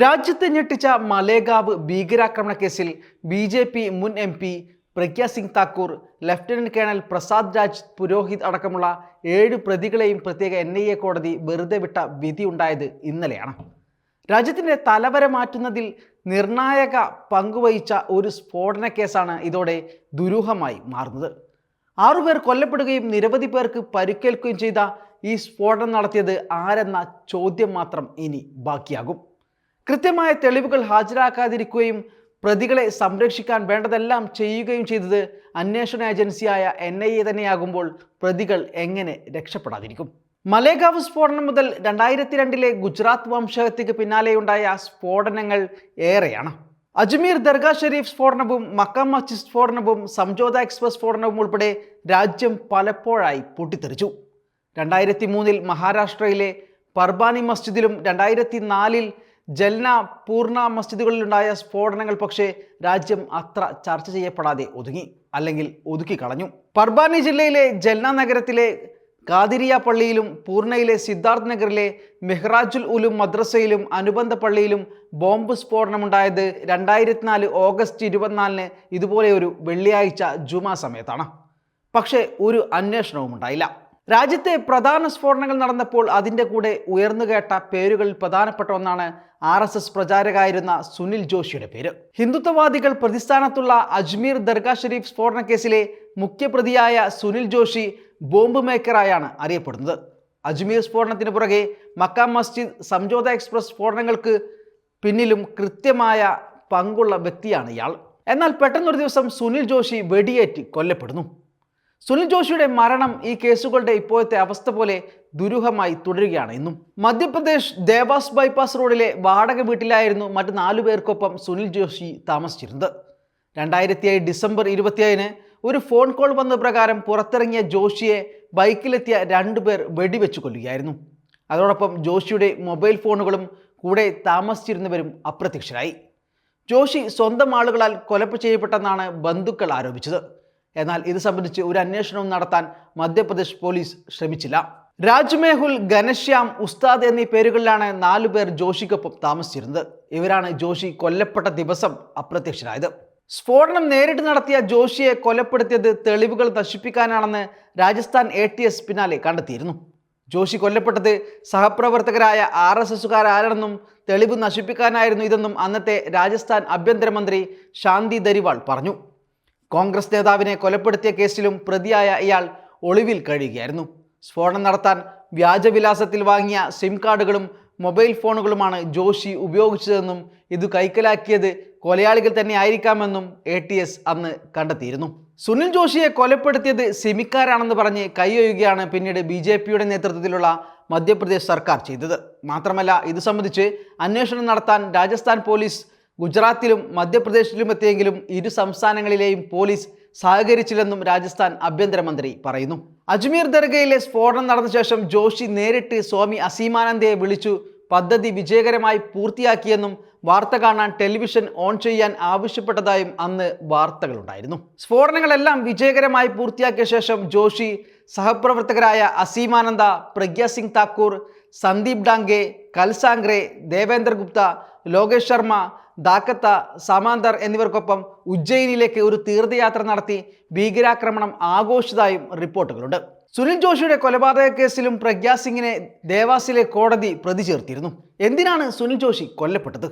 രാജ്യത്തെ ഞെട്ടിച്ച മലേഗാവ് ഭീകരാക്രമണ കേസിൽ ബി.ജെ.പി. മുൻ MP. Pragya Singh Thakur, lieutenant colonel Prasad Raj Purohit അടക്കമുള്ള 7 പ്രതികളെയും പ്രത്യേക എൻ.ഐ.എ. കോടതി വെറുതെ വിട്ട വിധിയുണ്ടായത് ഇന്നലെയാണ്. രാജ്യത്തിൻ്റെ തലവര മാറ്റുന്നതിൽ നിർണായക പങ്കുവഹിച്ച ഒരു സ്ഫോടന കേസാണ് ഇതോടെ ദുരൂഹമായി മാറുന്നത്. 6 പേർ കൊല്ലപ്പെടുകയും നിരവധി പേർക്ക് പരിക്കേൽക്കുകയും ചെയ്ത ഈ സ്ഫോടനം നടത്തിയത് ആരെന്ന ചോദ്യം മാത്രം ഇനി ബാക്കിയാകും. കൃത്യമായ തെളിവുകൾ ഹാജരാക്കാതിരിക്കുകയും പ്രതികളെ സംരക്ഷിക്കാൻ വേണ്ടതെല്ലാം ചെയ്യുകയും ചെയ്തത് അന്വേഷണ ഏജൻസിയായ എൻ.ഐ.എ. തന്നെയാകുമ്പോൾ പ്രതികൾ എങ്ങനെ രക്ഷപ്പെടാതിരിക്കും? മലേഗാവ് സ്ഫോടനം മുതൽ 2002 ഗുജറാത്ത് വംശഹത്യക്ക് പിന്നാലെയുണ്ടായ സ്ഫോടനങ്ങൾ ഏറെയാണ്. അജ്മീർ ദർഗാ ഷെരീഫ് സ്ഫോടനവും മക്ക മസ്ജിദ് സ്ഫോടനവും സംജോത എക്സ്പ്രസ് സ്ഫോടനവും ഉൾപ്പെടെ രാജ്യം പലപ്പോഴായി പൊട്ടിത്തെറിച്ചു. 2003 മഹാരാഷ്ട്രയിലെ പർബാനി മസ്ജിദിലും 2004 ജൽന, പൂർണ്ണ മസ്ജിദുകളിലുണ്ടായ സ്ഫോടനങ്ങൾ പക്ഷേ രാജ്യം അത്ര ചർച്ച ചെയ്യപ്പെടാതെ ഒതുങ്ങി, അല്ലെങ്കിൽ ഒതുക്കിക്കളഞ്ഞു. പർബാനി ജില്ലയിലെ ജൽന നഗരത്തിലെ ഖാദിരിയ പള്ളിയിലും പൂർണ്ണയിലെ സിദ്ധാർത്ഥ് നഗറിലെ മെഹ്റാജുൽ ഉലും മദ്രസയിലും അനുബന്ധ പള്ളിയിലും ബോംബ് സ്ഫോടനമുണ്ടായത് 2004 ഓഗസ്റ്റ് 24 ഇതുപോലെ ഒരു വെള്ളിയാഴ്ച ജുമാ സമയത്താണ്. പക്ഷേ ഒരു അന്വേഷണവും ഉണ്ടായില്ല. രാജ്യത്തെ പ്രധാന സ്ഫോടനങ്ങൾ നടന്നപ്പോൾ അതിൻ്റെ കൂടെ ഉയർന്നുകേട്ട പേരുകളിൽ പ്രധാനപ്പെട്ട ഒന്നാണ് RSS പ്രചാരകനായിരുന്ന സുനിൽ ജോഷിയുടെ പേര്. ഹിന്ദുത്വവാദികൾ പ്രതിസ്ഥാനത്തുള്ള അജ്മീർ ദർഗാ ഷെരീഫ് സ്ഫോടന കേസിലെ മുഖ്യപ്രതിയായ സുനിൽ ജോഷി ബോംബ് മേക്കറായാണ് അറിയപ്പെടുന്നത്. അജ്മീർ സ്ഫോടനത്തിന് പുറകെ മക്ക മസ്ജിദ്, സംജോത എക്സ്പ്രസ് സ്ഫോടനങ്ങൾക്ക് പിന്നിലും കൃത്യമായ പങ്കുള്ള വ്യക്തിയാണ് ഇയാൾ. എന്നാൽ പെട്ടെന്നൊരു ദിവസം സുനിൽ ജോഷി വെടിയേറ്റ് കൊല്ലപ്പെടുന്നു. സുനിൽ ജോഷിയുടെ മരണം ഈ കേസുകളുടെ ഇപ്പോഴത്തെ അവസ്ഥ പോലെ ദുരൂഹമായി തുടരുകയാണ് ഇന്നും. മധ്യപ്രദേശ് ദേവാസ് ബൈപ്പാസ് റോഡിലെ വാടക വീട്ടിലായിരുന്നു മറ്റ് 4 പേർക്കൊപ്പം സുനിൽ ജോഷി താമസിച്ചിരുന്നത്. 2007 ഡിസംബർ 27 ഒരു ഫോൺ കോൾ വന്ന പ്രകാരം പുറത്തിറങ്ങിയ ജോഷിയെ ബൈക്കിലെത്തിയ 2 പേർ വെടിവെച്ച് കൊല്ലുകയായിരുന്നു. അതോടൊപ്പം ജോഷിയുടെ മൊബൈൽ ഫോണുകളും കൂടെ താമസിച്ചിരുന്നവരും അപ്രത്യക്ഷരായി. ജോഷി സ്വന്തം ആളുകളാൽ കൊലപ്പ് ചെയ്യപ്പെട്ടെന്നാണ് ബന്ധുക്കൾ ആരോപിച്ചത്. എന്നാൽ ഇത് സംബന്ധിച്ച് ഒരു അന്വേഷണവും നടത്താൻ മധ്യപ്രദേശ് പോലീസ് ശ്രമിച്ചില്ല. രാജ്മേഹുൽ, ഘനശ്യാം, ഉസ്താദ് എന്നീ പേരുകളിലാണ് 4 പേർ ജോഷിക്കൊപ്പം താമസിച്ചിരുന്നത്. ഇവരാണ് ജോഷി കൊല്ലപ്പെട്ട ദിവസം അപ്രത്യക്ഷരായത്. സ്ഫോടനം നേരിട്ട് നടത്തിയ ജോഷിയെ കൊലപ്പെടുത്തിയത് തെളിവുകൾ നശിപ്പിക്കാനാണെന്ന് രാജസ്ഥാൻ ATS പിന്നാലെ കണ്ടെത്തിയിരുന്നു. ജോഷി കൊല്ലപ്പെട്ടത് സഹപ്രവർത്തകരായ RSSകാരാണെന്നും തെളിവ് നശിപ്പിക്കാനായിരുന്നു ഇതെന്നും അന്നത്തെ രാജസ്ഥാൻ ആഭ്യന്തരമന്ത്രി ശാന്തി ദരിവാൾ പറഞ്ഞു. കോൺഗ്രസ് നേതാവിനെ കൊലപ്പെടുത്തിയ കേസിലും പ്രതിയായ ഇയാൾ ഒളിവിൽ കഴിയുകയായിരുന്നു. സ്ഫോടനം നടത്താൻ വ്യാജവിലാസത്തിൽ വാങ്ങിയ സിം കാർഡുകളും മൊബൈൽ ഫോണുകളുമാണ് ജോഷി ഉപയോഗിച്ചതെന്നും ഇത് കൈക്കലാക്കിയത് കൊലയാളികൾ തന്നെ ആയിരിക്കാമെന്നും ATS അന്ന് കണ്ടെത്തിയിരുന്നു. സുനിൽ ജോഷിയെ കൊലപ്പെടുത്തിയത് സിമിക്കാരാണെന്ന് പറഞ്ഞ് കൈയൊഴുകയാണ് പിന്നീട് BJPയുടെ നേതൃത്വത്തിലുള്ള മധ്യപ്രദേശ് സർക്കാർ ചെയ്തത്. മാത്രമല്ല, ഇത് സംബന്ധിച്ച് അന്വേഷണം നടത്താൻ രാജസ്ഥാൻ പോലീസ് ഗുജറാത്തിലും മധ്യപ്രദേശിലും എത്തിയെങ്കിലും ഇരു സംസ്ഥാനങ്ങളിലെയും പോലീസ് സഹകരിച്ചില്ലെന്നും രാജസ്ഥാൻ ആഭ്യന്തരമന്ത്രി പറയുന്നു. അജ്മീർ ദർഗയിലെ സ്ഫോടനം നടന്ന ശേഷം ജോഷി നേരിട്ട് സ്വാമി അസീമാനന്ദയെ വിളിച്ചു പദ്ധതി വിജയകരമായി പൂർത്തിയാക്കിയെന്നും വാർത്ത കാണാൻ ടെലിവിഷൻ ഓൺ ചെയ്യാൻ ആവശ്യപ്പെട്ടതായും അന്ന് വാർത്തകളുണ്ടായിരുന്നു. സ്ഫോടനങ്ങളെല്ലാം വിജയകരമായി പൂർത്തിയാക്കിയ ശേഷം ജോഷി സഹപ്രവർത്തകരായ അസീമാനന്ദ, പ്രഗ്യാ സിംഗ് താക്കൂർ, സന്ദീപ് ഡാംഗെ, കൽസാംഗ്രെ, ദേവേന്ദർ ഗുപ്ത, ലോകേഷ് ശർമ്മ, ദാക്കത്ത, സമാന്തർ എന്നിവർക്കൊപ്പം ഉജ്ജയിനിലേക്ക് ഒരു തീർത്ഥയാത്ര നടത്തി ഭീകരാക്രമണം ആഘോഷിച്ചതായും റിപ്പോർട്ടുകളുണ്ട്. സുനിൽ ജോഷിയുടെ കൊലപാതക കേസിലും പ്രഗ്യാ സിംഗിനെ ദേവാസിലെ കോടതി പ്രതി ചേർത്തിരുന്നു. എന്തിനാണ് സുനിൽ ജോഷി കൊല്ലപ്പെട്ടത്?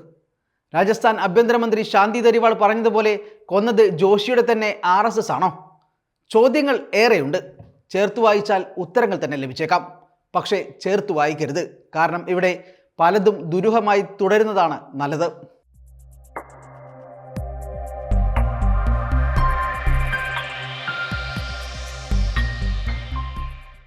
രാജസ്ഥാൻ ആഭ്യന്തരമന്ത്രി ശാന്തി ദരിവാൾ പറഞ്ഞതുപോലെ കൊന്നത് ജോഷിയുടെ തന്നെ RSS ആണോ? ചോദ്യങ്ങൾ ഏറെയുണ്ട്. ചേർത്ത് വായിച്ചാൽ ഉത്തരങ്ങൾ തന്നെ ലഭിച്ചേക്കാം. പക്ഷേ ചേർത്ത് വായിക്കരുത്. കാരണം ഇവിടെ പലതും ദുരൂഹമായി തുടരുന്നതാണ് നല്ലത്.